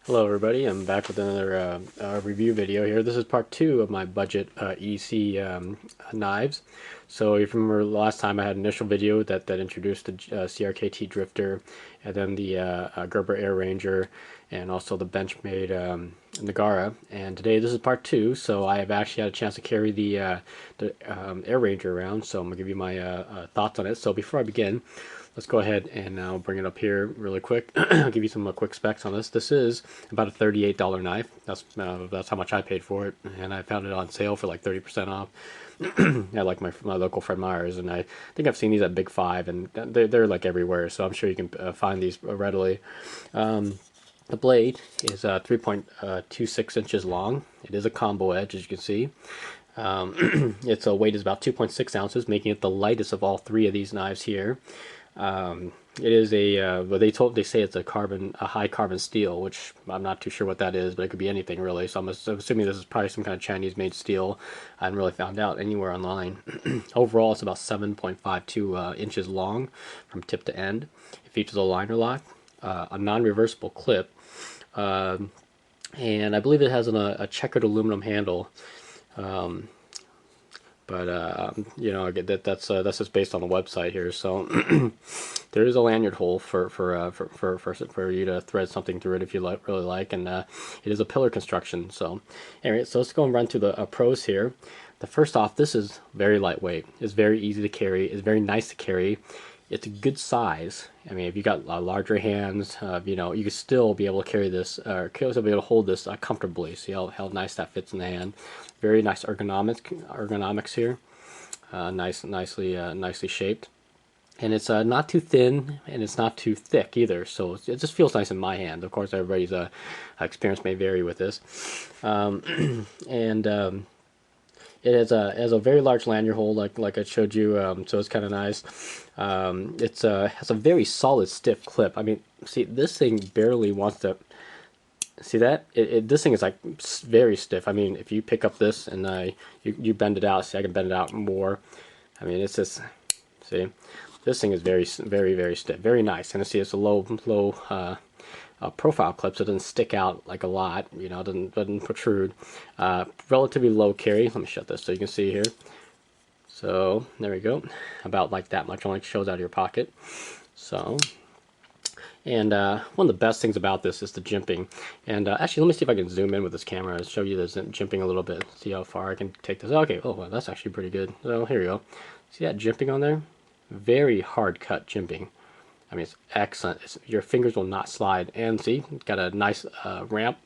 Hello everybody, I'm back with another review video here. This is part 2 of my budget EDC knives. So if you remember last time I had an initial video that introduced the CRKT Drifter and then the Gerber Air Ranger and also the Benchmade Nagara. And today this is part 2, so I have actually had a chance to carry the Air Ranger around, so I'm going to give you my thoughts on it. So before I begin, let's go ahead and I'll bring it up here really quick. I'll give you some quick specs on this. This is about a $38 knife. That's how much I paid for it, and I found it on sale for like 30% off. I like my local Fred Meyers, and I think I've seen these at Big Five, and they're like everywhere. So I'm sure you can find these readily. The blade is 3.26 inches long. It is a combo edge, as you can see. Its weight is about 2.6 ounces, making it the lightest of all three of these knives here. It is a well, they say it's a high carbon steel, which I'm not too sure what that is, but it could be anything really. So I'm assuming this is probably some kind of Chinese made steel. I haven't really found out anywhere online. Overall, it's about 7.52 inches long from tip to end. It features a liner lock, a non-reversible clip, and I believe it has a checkered aluminum handle. You know, that's just based on the website here. So there is a lanyard hole for you to thread something through it if you really like, and it is a pillar construction. So anyway, so let's go and run through the pros here. First off, this is very lightweight. It's very easy to carry. It's very nice to carry. It's a good size. I mean, if you got larger hands, you know, you could still be able to carry this, or still be able to hold this comfortably. See how nice that fits in the hand. Very nice ergonomics here. Nicely shaped, and it's not too thin and it's not too thick either. So it just feels nice in my hand. Of course, everybody's experience may vary with this, it has a very large lanyard hole, like I showed you, so it's kind of nice. It has a very solid, stiff clip. I mean, see, this thing barely wants to. See that? This thing is like very stiff. I mean, if you pick up this and you bend it out, see, I can bend it out more. I mean, it's just, see, this thing is very stiff, very nice. And see, it's a low profile clip, so it doesn't stick out like a lot. You know, it doesn't protrude. Relatively low carry. Let me shut this so you can see here. So there we go. About like that much. Only shows out of your pocket. So. And one of the best things about this is the jimping. And actually, let me see if I can zoom in with this camera and show you the jimping a little bit. See how far I can take this. Okay, oh, well, that's actually pretty good. So here you go. See that jimping on there? Very hard cut jimping. I mean, it's excellent. Your fingers will not slide. And see, it's got a nice ramp.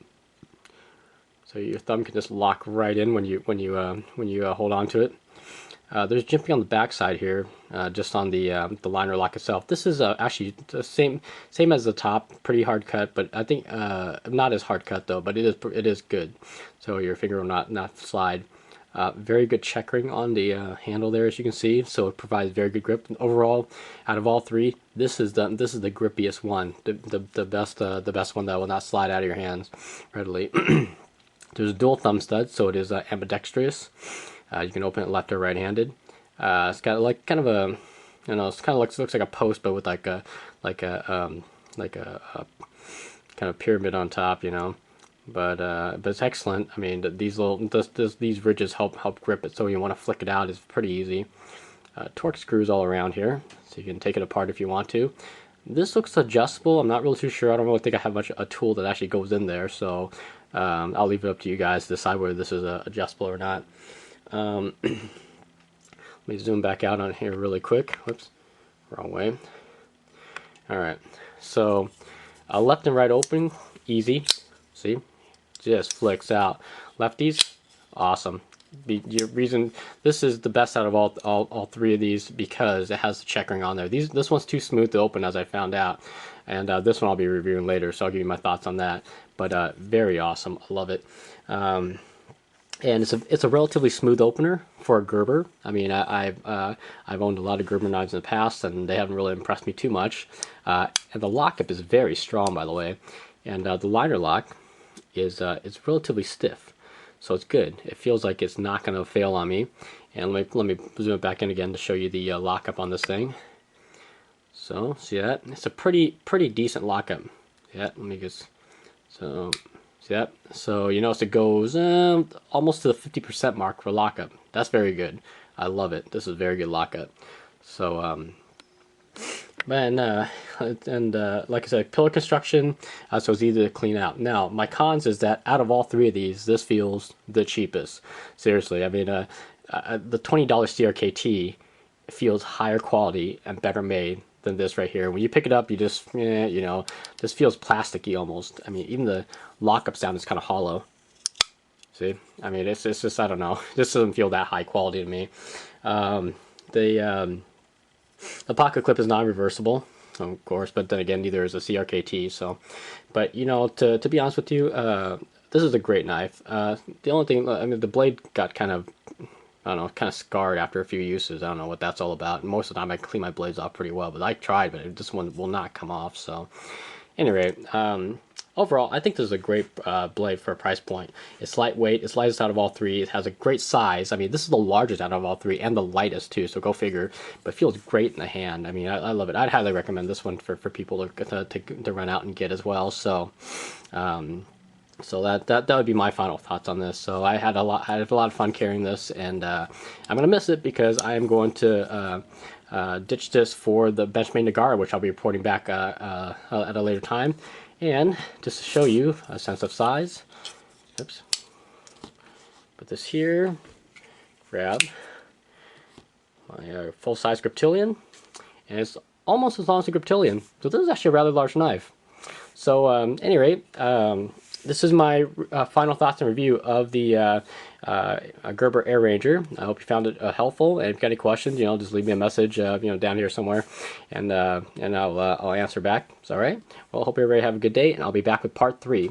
So your thumb can just lock right in when you hold on to it. There's jimping on the back side here, just on the liner lock itself. This is actually the same as the top, pretty hard cut, but I think not as hard cut though. But it is good, so your finger will not slide. Very good checkering on the handle there, as you can see. So it provides very good grip. And overall, out of all three, this is the grippiest one, the best one that will not slide out of your hands readily. There's a dual thumb stud, so it is ambidextrous. You can open it left or right-handed. It's got like kind of a, you know, it's kind of looks like a post, but with like a kind of pyramid on top, you know. But it's excellent. I mean, these ridges help grip it. So you want to flick it out is pretty easy. Torque screws all around here, so you can take it apart if you want to. This looks adjustable. I'm not really too sure. I don't really think I have a tool that actually goes in there. So I'll leave it up to you guys to decide whether this is adjustable or not. Let me zoom back out on here really quick. Whoops, wrong way. Alright, so left and right open, easy. See, just flicks out. Lefties, awesome. Your reason this is the best out of all three of these because it has the checkering on there. This one's too smooth to open, as I found out, and this one I'll be reviewing later, so I'll give you my thoughts on that. But very awesome, I love it. And it's a relatively smooth opener for a Gerber. I mean, I've owned a lot of Gerber knives in the past, and they haven't really impressed me too much. And the lockup is very strong, by the way. And the liner lock is it's relatively stiff, so it's good. It feels like it's not going to fail on me. And let me zoom it back in again to show you the lockup on this thing. So see that? It's a pretty decent lockup. Yeah, let me just So see that? So you notice it goes almost to the 50% mark for lockup. That's very good. I love it. This is very good lockup. So man, like I said, pillar construction, so it's easy to clean out. Now, my cons is that out of all three of these, this feels the cheapest. Seriously, I mean, the $20 CRKT feels higher quality and better made than this right here. When you pick it up, you just, you know, this feels plasticky almost. I mean, even the lockup sound is kind of hollow. See, I mean, it's just, I don't know, this doesn't feel that high quality to me. The pocket clip is non-reversible, of course, but then again, neither is a CRKT. So, but you know, to be honest with you, this is a great knife. The only thing, I mean, the blade got kind of, I don't know, kind of scarred after a few uses. I don't know what that's all about. Most of the time, I clean my blades off pretty well, but I tried, but this one will not come off. So, anyway, overall, I think this is a great blade for a price point. It's lightweight. It's lightest out of all three. It has a great size. I mean, this is the largest out of all three and the lightest too. So go figure. But it feels great in the hand. I mean, I love it. I'd highly recommend this one for people to run out and get as well. So. So that would be my final thoughts on this. So I had a lot of fun carrying this, and I'm gonna miss it because I am going to ditch this for the Benchmade Nagara, which I'll be reporting back at a later time. And just to show you a sense of size, oops, put this here, grab my full-size Griptilian, and it's almost as long as a Griptilian. So this is actually a rather large knife. So any rate, this is my final thoughts and review of the Gerber Air Ranger. I hope you found it helpful, and if you've got any questions, you know, just leave me a message, you know, down here somewhere, and I'll answer back. It's all right. Well, I hope everybody have a good day, and I'll be back with part 3.